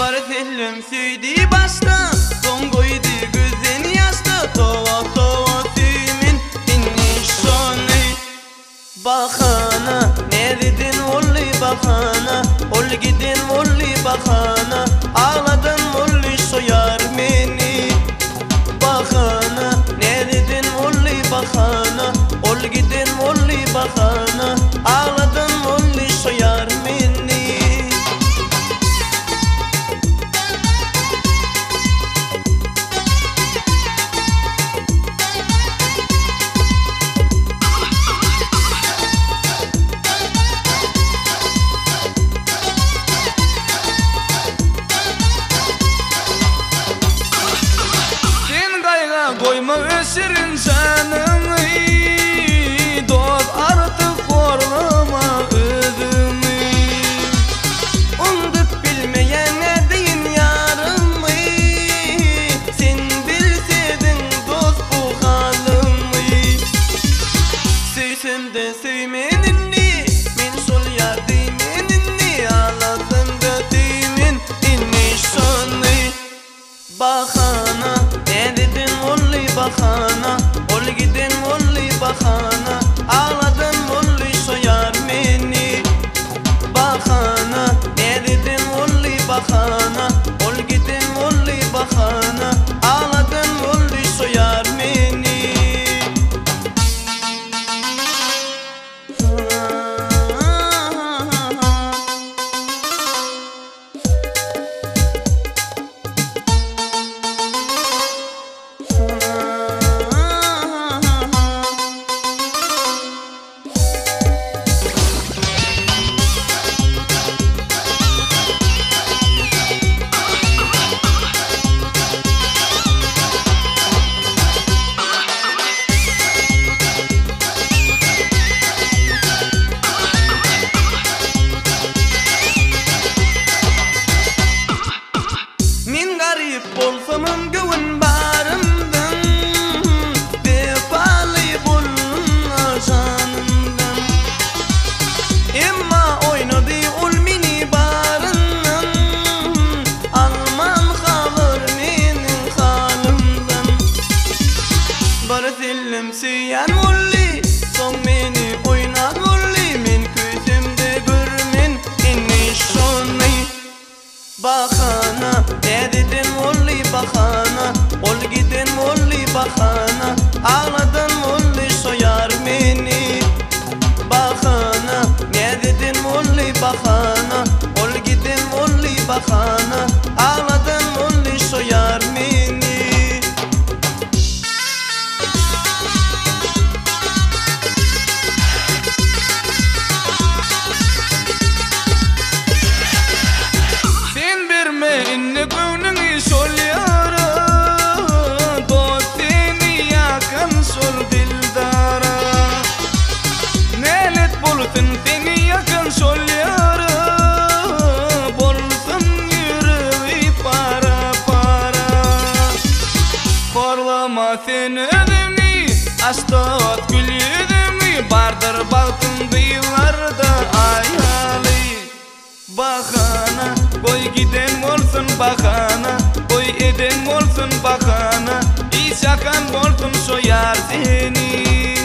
Bar dilim süydi başta, son koydu gözün yaşta. Tova tova tüyümün dinli şonu. Bakana, ne dedin olli bakana, ol gidin olli bakana. Ağladın olli soyar beni. Bakana, ne dedin olli bakana, ol gidin olli bakana. Ağladın olli soyar beni. Koyma öserin canını, dost artık korlama özünü. Unut bilmeyen edin yarımı, sen bilsedin dost bu halımı. Söysem de söymenini, men sol yar deymenini. Ağlasam da deymen inni şonu. Bakana, ne dedin olli bakana, ol gidin olli bakana. Ağladın olli soyar beni. Bakana, ne dedin olli bakana, ol gidin olli bakana. Ağladın olli soyar beni. Bolsamın güvün barımdan, vefalı bulunma canımdan. Emma oynadı ol mini barından, alman kalır menin halımdan. Bar dilim süyen olli, son meni oynar olli. Men küzümde görmen inni şonu. Bakana, ne dedin olli bakana, ol gidin olli bakana. Ağladın olli soyar beni. Bakana, ne dedin olli bakana, ol gidin olli bakana. Ağladın olli soyar beni. İnni gönlünü sol yara, dost seni yakın sol dildara. Nelet bulsun seni yakın sol yara, bulsun yüreği para para. Korlama sen ödümni, astat gül yüzümü. Bardır baktın dıylarda ayalı. Bakana, koy giden olsun bakana, koy eden olsun bakana. İşakan olsun soyar seni.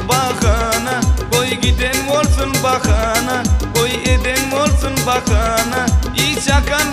Bakana, koy giden olsun bakana, koy eden olsun bakana. İşakan